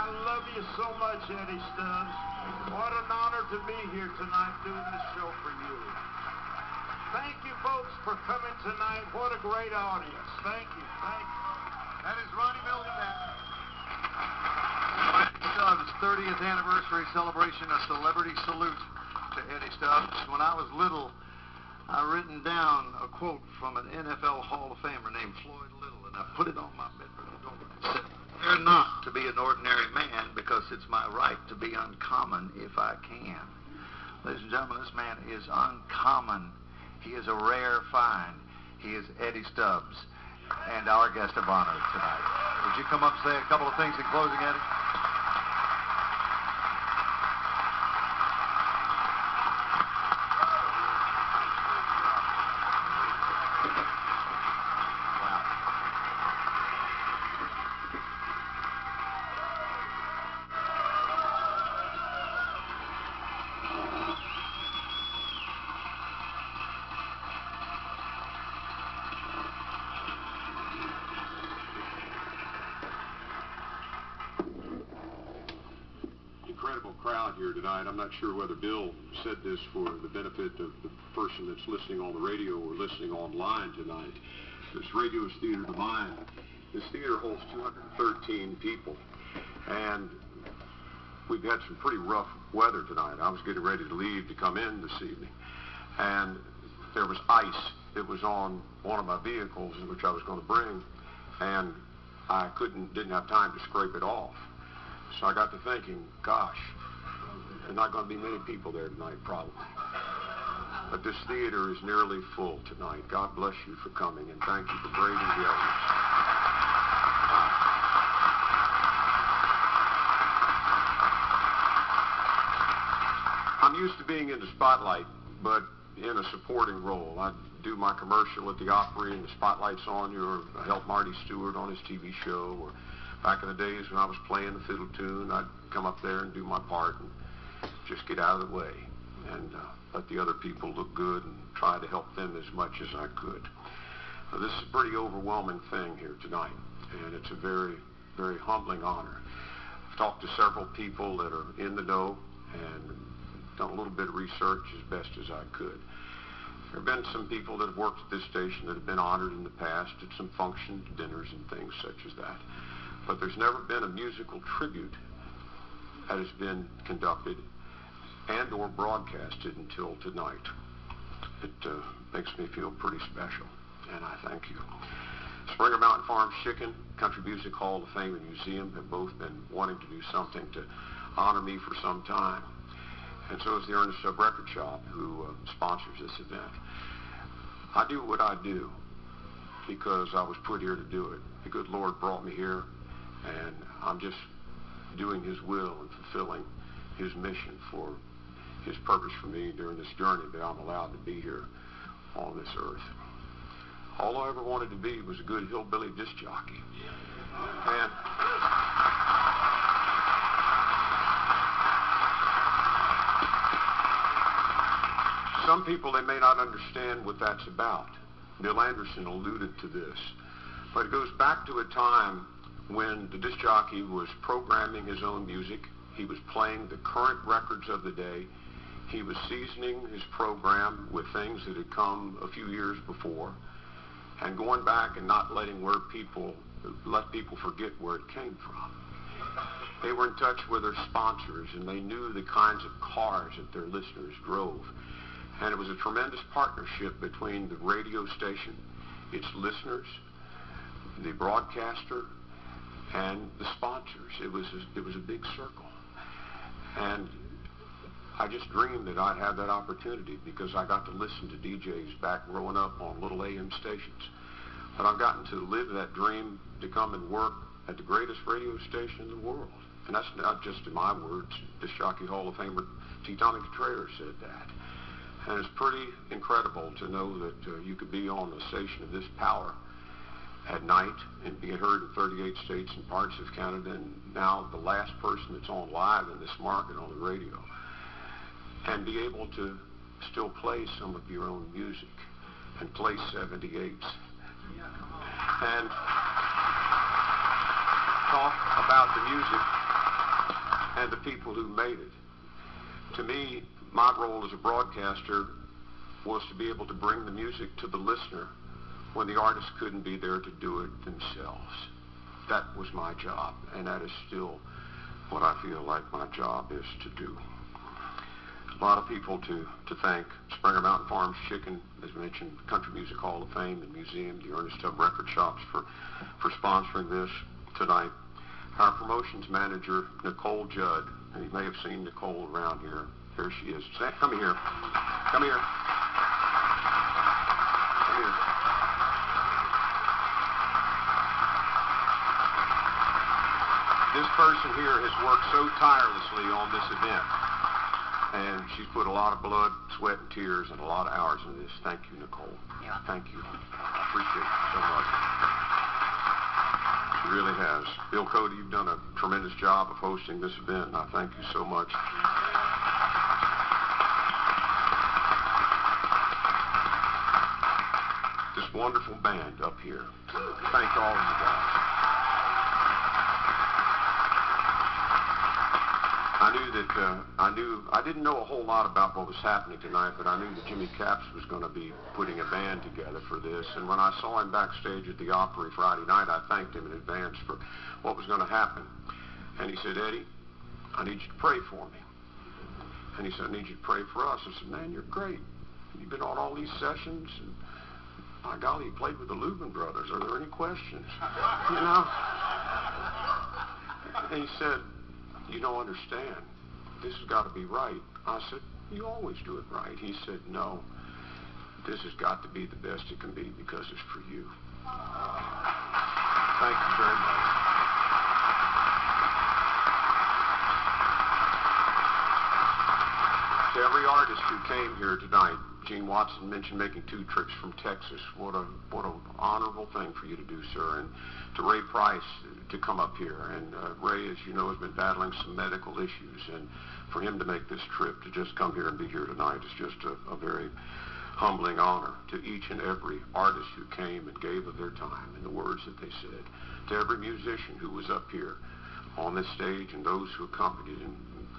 I love you so much, Eddie Stubbs. What an honor to be here tonight doing this show for you. Thank you, folks, for coming tonight. What a great audience. Thank you. Thank you. That is Ronnie Mills Band. Stubbs' 30th anniversary celebration, a celebrity salute to Eddie Stubbs. When I was little, I written down a quote from an NFL Hall of Famer named Floyd Little, and I put it on my bedroom door. It said, "Fear not to be an ordinary man, because it's my right to be uncommon if I can." Ladies and gentlemen, this man is uncommon. He is a rare find. He is Eddie Stubbs, and our guest of honor tonight. Would you come up and say a couple of things in closing, Eddie? Incredible crowd here tonight. I'm not sure whether Bill said this for the benefit of the person that's listening on the radio or listening online tonight. This radio is Theater Divine. This theater holds 213 people, and we've had some pretty rough weather tonight. I was getting ready to leave to come in this evening, and there was ice. It was on one of my vehicles, which I was going to bring, and I didn't have time to scrape it off. So I got to thinking, gosh, there are not going to be many people there tonight, probably. But this theater is nearly full tonight. God bless you for coming, and thank you for braving the elements. I'm used to being in the spotlight, but in a supporting role. I do my commercial at the Opry, and the spotlight's on you, or I help Marty Stewart on his TV show, or back in the days when I was playing the fiddle tune, I'd come up there and do my part and just get out of the way and let the other people look good and try to help them as much as I could. This is a pretty overwhelming thing here tonight, and it's a very, very humbling honor. I've talked to several people that are in the know and done a little bit of research as best as I could. There have been some people that have worked at this station that have been honored in the past at some functions, dinners, and things such as that. But there's never been a musical tribute that has been conducted and or broadcasted until tonight. It makes me feel pretty special, and I thank you. Springer Mountain Farms Chicken, Country Music Hall of Fame and Museum have both been wanting to do something to honor me for some time. And so is the Ernest Stubb Record Shop, who sponsors this event. I do what I do because I was put here to do it. The good Lord brought me here, and I'm just doing His will and fulfilling His mission for His purpose for me during this journey that I'm allowed to be here on this earth. All I ever wanted to be was a good hillbilly disc jockey. And some people, they may not understand what that's about. Bill Anderson alluded to this. But it goes back to a time when the disc jockey was programming his own music. He was playing the current records of the day. He was seasoning his program with things that had come a few years before, and going back and not letting let people forget where it came from. They were in touch with their sponsors, and they knew the kinds of cars that their listeners drove. And it was a tremendous partnership between the radio station, its listeners, the broadcaster, and the sponsors. It was a big circle. And I just dreamed that I'd have that opportunity because I got to listen to DJs back growing up on little AM stations. But I've gotten to live that dream to come and work at the greatest radio station in the world. And that's not just in my words. Disc Jockey Hall of Famer T. Tommy Contreras said that. And it's pretty incredible to know that you could be on a station of this power at night and being heard in 38 states and parts of Canada, and now the last person that's on live in this market on the radio, and be able to still play some of your own music and play 78s and talk about the music and the people who made it. To me, my role as a broadcaster was to be able to bring the music to the listener when the artists couldn't be there to do it themselves. That was my job, and that is still what I feel like my job is to do. A lot of people to thank. Springer Mountain Farms Chicken, as mentioned, Country Music Hall of Fame and Museum, the Ernest Tubb Record Shops for sponsoring this tonight. Our promotions manager, Nicole Judd, and you may have seen Nicole around here. Here she is. Come here. Come here. Come here. This person here has worked so tirelessly on this event, and she's put a lot of blood, sweat, and tears, and a lot of hours into this. Thank you, Nicole. Yeah. Thank you. I appreciate it so much. She really has. Bill Cody, you've done a tremendous job of hosting this event, and I thank you so much. This wonderful band up here. Thank all of you guys. I didn't know a whole lot about what was happening tonight, but I knew that Jimmy Capps was going to be putting a band together for this. And when I saw him backstage at the Opry Friday night, I thanked him in advance for what was going to happen. And he said, Eddie, I need you to pray for me. And he said, I need you to pray for us. I said, man, you're great. You've been on all these sessions, and my golly, you played with the Lubin brothers. Are there any questions? You know? And he said, you don't understand. This has got to be right. I said, you always do it right. He said, no, this has got to be the best it can be because it's for you. Thank you very much. To every artist who came here tonight, Gene Watson mentioned making 2 trips from Texas. What an honorable thing for you to do, sir. And to Ray Price to come up here. And Ray, as you know, has been battling some medical issues. And for him to make this trip, to just come here and be here tonight is just a very humbling honor to each and every artist who came and gave of their time and the words that they said. To every musician who was up here on this stage and those who accompanied, and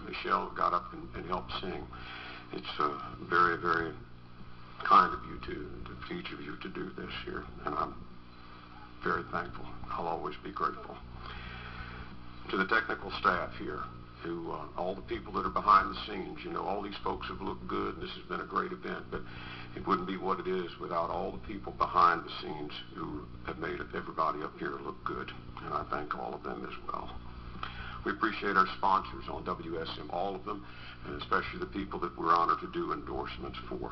Michelle got up and helped sing. It's very, very kind of you to each of you to do this here, and I'm very thankful. I'll always be grateful. To the technical staff here, who all the people that are behind the scenes, you know, all these folks have looked good, and this has been a great event, but it wouldn't be what it is without all the people behind the scenes who have made everybody up here look good, and I thank all of them as well. We appreciate our sponsors on WSM, all of them, and especially the people that we're honored to do endorsements for.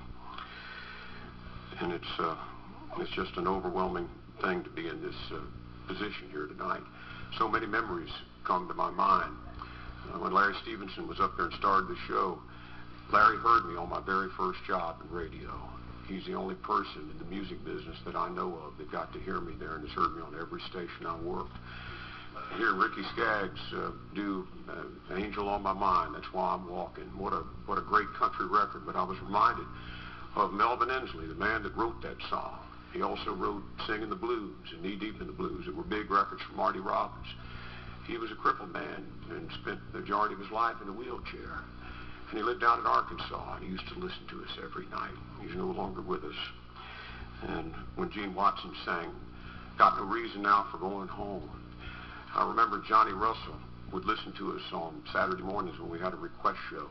And it's just an overwhelming thing to be in this position here tonight. So many memories come to my mind. When Larry Stevenson was up there and started the show, Larry heard me on my very first job in radio. He's the only person in the music business that I know of that got to hear me there and has heard me on every station I worked. Hear Ricky Skaggs do Angel on My Mind, That's Why I'm Walking. What a great country record. But I was reminded of Melvin Inslee, the man that wrote that song. He also wrote Singing the Blues and Knee Deep in the Blues, that were big records for Marty Robbins. He was a crippled man and spent the majority of his life in a wheelchair. And he lived down in Arkansas, and he used to listen to us every night. He's no longer with us. And when Gene Watson sang, Got No Reason Now for Going Home, I remember Johnny Russell would listen to us on Saturday mornings when we had a request show.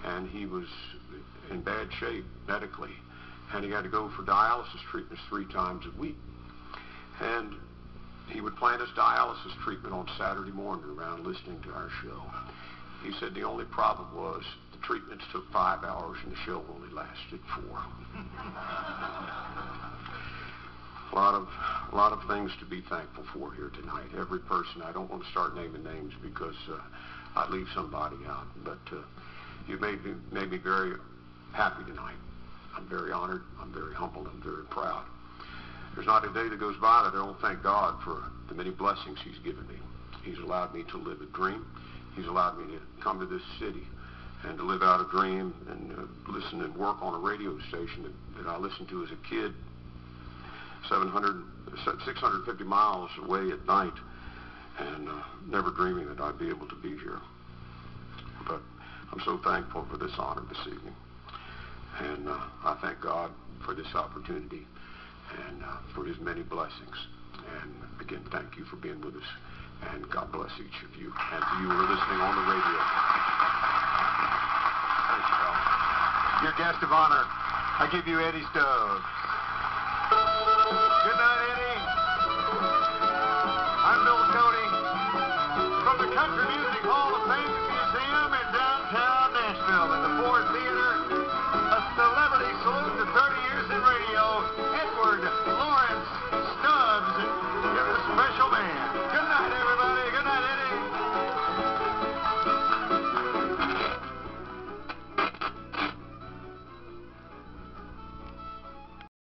And he was in bad shape medically, and he had to go for dialysis treatments 3 times a week. And he would plan his dialysis treatment on Saturday morning around listening to our show. He said the only problem was the treatments took 5 hours and the show only lasted 4. A lot of things to be thankful for here tonight. Every person. I don't want to start naming names because I'd leave somebody out. But you made me very happy tonight. I'm very honored. I'm very humbled. I'm very proud. There's not a day that goes by that I don't thank God for the many blessings He's given me. He's allowed me to live a dream. He's allowed me to come to this city and to live out a dream and listen and work on a radio station that I listened to as a kid, 650 miles away at night, and never dreaming that I'd be able to be here. But I'm so thankful for this honor this evening. And I thank God for this opportunity and for his many blessings. And again, thank you for being with us. And God bless each of you. And to you who are listening on the radio. Thank you, Al. Your guest of honor, I give you Eddie Stubbs.